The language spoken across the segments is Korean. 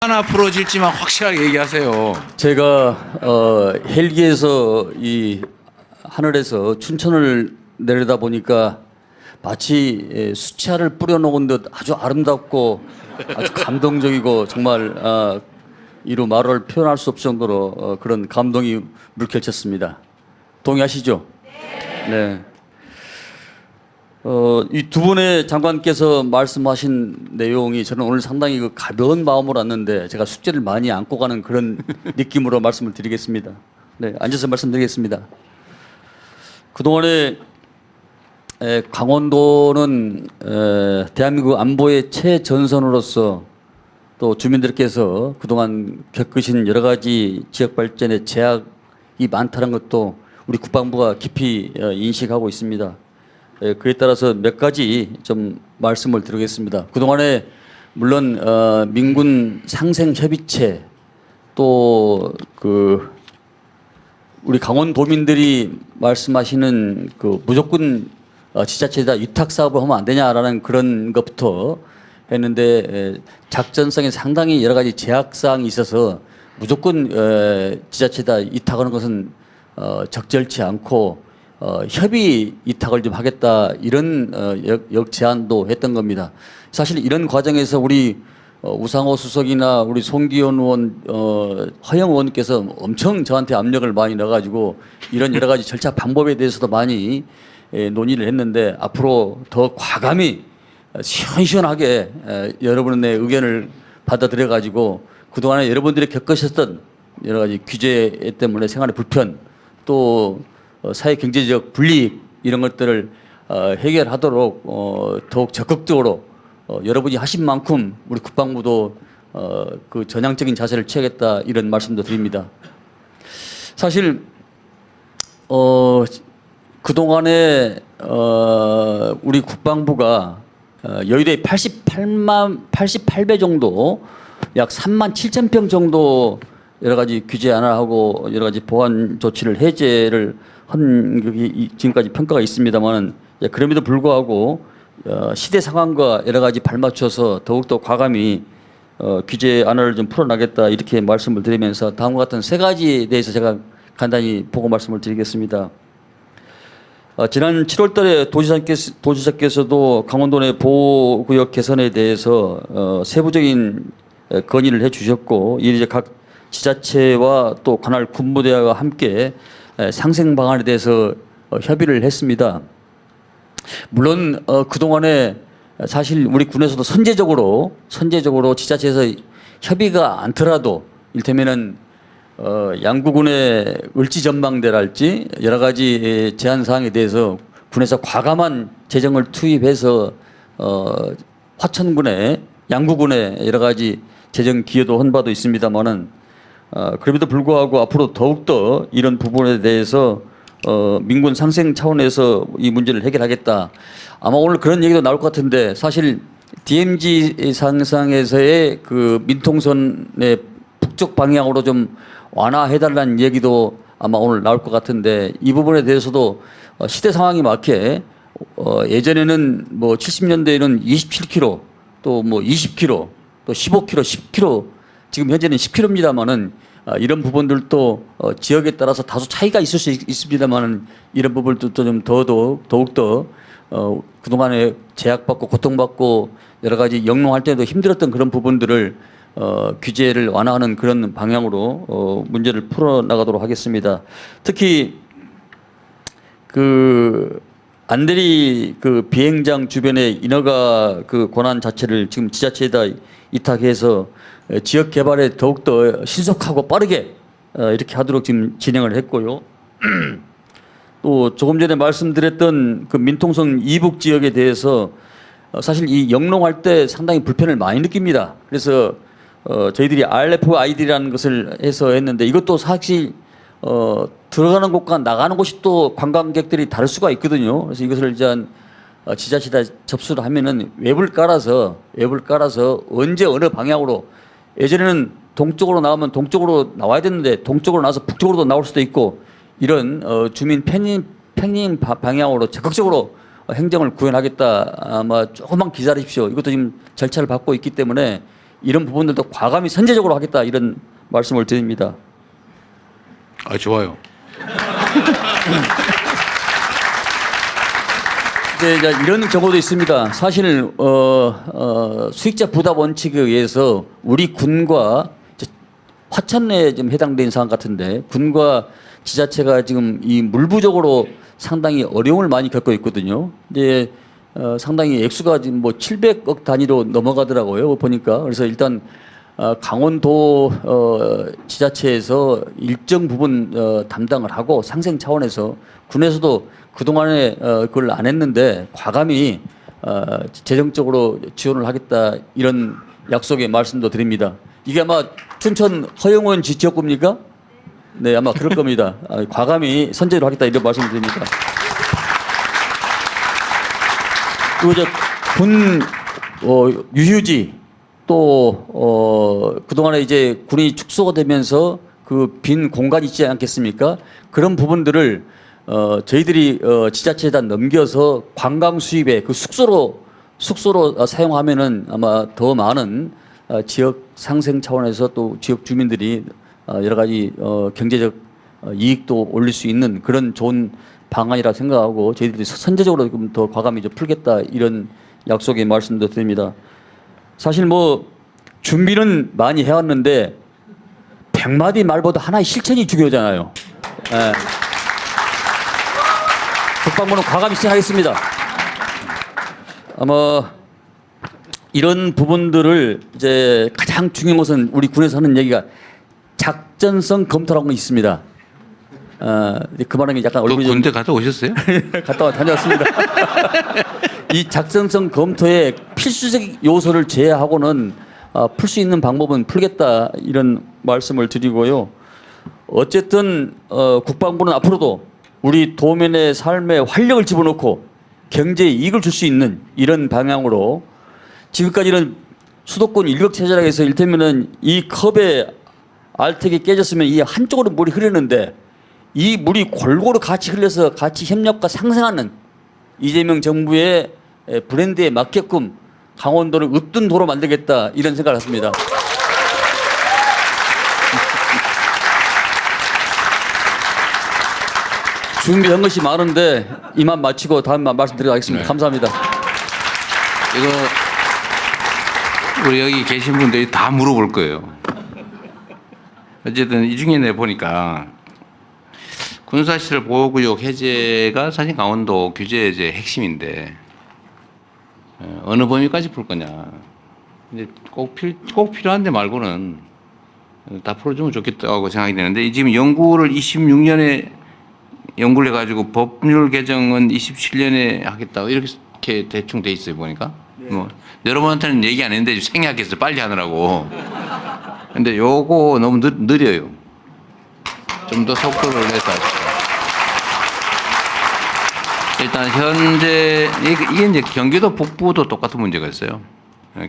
하나 풀어질지만 확실하게 얘기하세요. 제가 헬기에서 이 하늘에서 춘천을 내려다 보니까 마치 수채화를 뿌려놓은 듯 아주 아름답고 아주 감동적이고 정말 이루 말을 표현할 수 없을 정도로 그런 감동이 물결쳤습니다. 동의하시죠? 네. 이 두 분의 장관께서 말씀하신 내용이 저는 오늘 상당히 그 가벼운 마음으로 왔는데 제가 숙제를 많이 안고 가는 그런 느낌으로 말씀을 드리겠습니다. 네, 앉아서 말씀드리겠습니다. 그동안에 강원도는 대한민국 안보의 최전선으로서 또 주민들께서 그동안 겪으신 여러 가지 지역 발전의 제약이 많다는 것도 우리 국방부가 깊이 인식하고 있습니다. 그에 따라서 몇 가지 좀 말씀을 드리겠습니다. 그동안에 물론 민군 상생협의체 또 그 우리 강원도민들이 말씀하시는 그 무조건 지자체에다 위탁 사업을 하면 안 되냐라는 그런 것부터 했는데 작전성에 상당히 여러 가지 제약사항이 있어서 무조건 지자체에다 위탁하는 것은 적절치 않고 협의 위탁을 좀 하겠다 이런 역제안도 했던 겁니다. 사실 이런 과정에서 우리 우상호 수석이나 우리 송기현 의원, 허영 의원께서 엄청 저한테 압력을 많이 넣어가지고 이런 여러 가지 절차 방법에 대해서도 많이 논의를 했는데 앞으로 더 과감히 시원시원하게 여러분의 의견을 받아들여가지고 그동안에 여러분들이 겪으셨던 여러 가지 규제 때문에 생활의 불편 또 사회 경제적 불이익 이런 것들을 해결하도록 더욱 적극적으로 여러분이 하신 만큼 우리 국방부도 그 전향적인 자세를 취하겠다 이런 말씀도 드립니다. 사실 그동안에 우리 국방부가 여의도에 88배 정도 약 3만 7천 평 정도 여러 가지 규제 완화하고 여러 가지 보안 조치를 해제를 한 지금까지 평가가 있습니다만 그럼에도 불구하고 시대 상황과 여러 가지 발맞춰서 더욱더 과감히 규제 완화를 좀 풀어나겠다 이렇게 말씀을 드리면서 다음과 같은 세 가지에 대해서 제가 간단히 보고 말씀을 드리겠습니다. 지난 7월 달에 도지사께서도 강원도 내 보호구역 개선에 대해서 세부적인 건의를 해 주셨고 이제 각 지자체와 또 관할 군부대와 함께 상생 방안에 대해서 협의를 했습니다. 물론 그동안에 사실 우리 군에서도 선제적으로 지자체에서 협의가 않더라도 이를테면은 양구군의 을지전망대랄지 여러 가지 제한 사항에 대해서 군에서 과감한 재정을 투입해서 화천군의 양구군의 여러 가지 재정 기여도 한 바도 있습니다만은 그럼에도 불구하고 앞으로 더욱더 이런 부분에 대해서 민군 상생 차원에서 이 문제를 해결하겠다. 아마 오늘 그런 얘기도 나올 것 같은데 사실 DMZ 상상에서의 그 민통선의 북쪽 방향으로 좀 완화해달라는 얘기도 아마 오늘 나올 것 같은데 이 부분에 대해서도 시대 상황에 맞게 예전에는 뭐 70년대에는 27km 또 뭐 20km 또 15km, 10km 지금 현재는 10km입니다만은 이런 부분들도 지역에 따라서 다소 차이가 있을 수 있습니다만은 이런 부분들도 좀 더욱더 그동안에 제약받고 고통받고 여러 가지 영농할 때도 힘들었던 그런 부분들을 규제를 완화하는 그런 방향으로 문제를 풀어나가도록 하겠습니다. 특히 그 안대리 그 비행장 주변의 인허가 그 권한 자체를 지금 지자체에다 위탁해서 지역 개발에 더욱더 신속하고 빠르게 이렇게 하도록 지금 진행을 했고요. 또 조금 전에 말씀드렸던 그 민통선 이북 지역에 대해서 사실 이 영농할 때 상당히 불편을 많이 느낍니다. 그래서 저희들이 RFID라는 것을 해서 했는데 이것도 사실 들어가는 곳과 나가는 곳이 또 관광객들이 다를 수가 있거든요. 그래서 이것을 이제 지자체에다 접수를 하면은 웹을 깔아서 언제 어느 방향으로 예전에는 동쪽으로 나가면 동쪽으로 나와야 되는데 동쪽으로 나와서 북쪽으로도 나올 수도 있고 이런 주민 편입 방향으로 적극적으로 행정을 구현하겠다. 아마 조금만 기다리십시오. 이것도 지금 절차를 밟고 있기 때문에 이런 부분들도 과감히 선제적으로 하겠다 이런 말씀을 드립니다. 아, 좋아요. 이제 이런 경우도 있습니다. 사실 수익자 부담 원칙에 의해서 우리 군과 화천에 좀 해당되는 사안 같은데 군과 지자체가 지금 이 물부족으로 상당히 어려움을 많이 겪고 있거든요. 이제 상당히 액수가 지금 뭐 700억 단위로 넘어가더라고요. 보니까. 그래서 일단 강원도 지자체에서 일정 부분 담당을 하고 상생 차원에서 군에서도 그동안에 그걸 안 했는데 과감히 재정적으로 지원을 하겠다 이런 약속의 말씀도 드립니다. 이게 아마 춘천 허영원 지역구입니까? 네, 아마 그럴 겁니다. 과감히 선제로 하겠다 이런 말씀을 드립니다. 그리고 군 유휴지 또 그동안에 이제 군이 축소가 되면서 그 빈 공간이 있지 않겠습니까? 그런 부분들을 저희들이 지자체에다 넘겨서 관광 수입에 그 숙소로 사용하면은 아마 더 많은 지역 상생 차원에서 또 지역 주민들이 여러 가지 경제적 이익도 올릴 수 있는 그런 좋은 방안이라 생각하고 저희들이 선제적으로 좀 더 과감히 좀 풀겠다 이런 약속의 말씀도 드립니다. 사실 뭐 준비는 많이 해왔는데 100마디 말보다 하나의 실천이 중요하잖아요. 예. 국방부는 과감히 시행하겠습니다. 아마 이런 부분들을 이제 가장 중요한 것은 우리 군에서 하는 얘기가 작전성 검토라고 있습니다. 그 말은 약간 얼굴이 군대 갔다 오셨어요? 다녀왔습니다. 이 작전성 검토의 필수적 요소를 제외하고는 풀 수 있는 방법은 풀겠다 이런 말씀을 드리고요. 어쨌든 국방부는 앞으로도 우리 도민의 삶에 활력을 집어넣고 경제에 이익을 줄 수 있는 이런 방향으로 지금까지는 수도권 일격체제라고 해서 이를테면은 이 컵에 알텍이 깨졌으면 이 한쪽으로 물이 흐르는데 이 물이 골고루 같이 흘려서 같이 협력과 상생하는 이재명 정부의 브랜드에 맞게끔 강원도를 으뜸 도로 만들겠다 이런 생각을 했습니다. 준비한 것이 많은데 이만 마치고 다음 말씀드리도록 하겠습니다. 네. 감사합니다. 이거 우리 여기 계신 분들이 다 물어볼 거예요. 어쨌든 이 중에 내 보니까 군사시설 보호구역 해제가 사실 강원도 규제 이제 핵심인데 어느 범위까지 풀 거냐. 근데 꼭 필요한 데 말고는 다 풀어주면 좋겠다고 생각이 되는데 지금 연구를 26년에 연구를 해가지고 법률 개정은 27년에 하겠다 이렇게 대충 돼 있어요 보니까. 네. 뭐 여러분한테는 얘기 안 했는데 생략했어요 빨리 하느라고. 근데 요거 너무 느려요. 좀 더 속도를 내서 일단 현재 이게 이제 경기도 북부도 똑같은 문제가 있어요.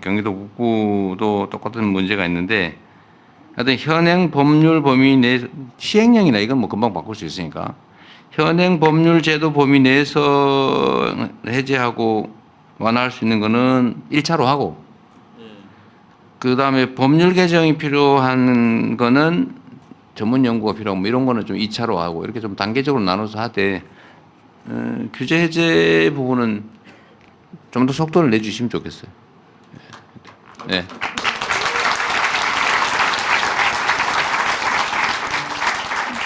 경기도 북부도 똑같은 문제가 있는데 하여튼 현행 법률 범위 내 시행령이나 이건 뭐 금방 바꿀 수 있으니까 현행 법률 제도 범위 내에서 해제하고 완화할 수 있는 거는 1차로 하고 그 다음에 법률 개정이 필요한 거는 전문 연구가 필요하고 뭐 이런 거는 좀 2차로 하고 이렇게 좀 단계적으로 나눠서 하되 규제 해제 부분은 좀 더 속도를 내주시면 좋겠어요. 네.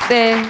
네.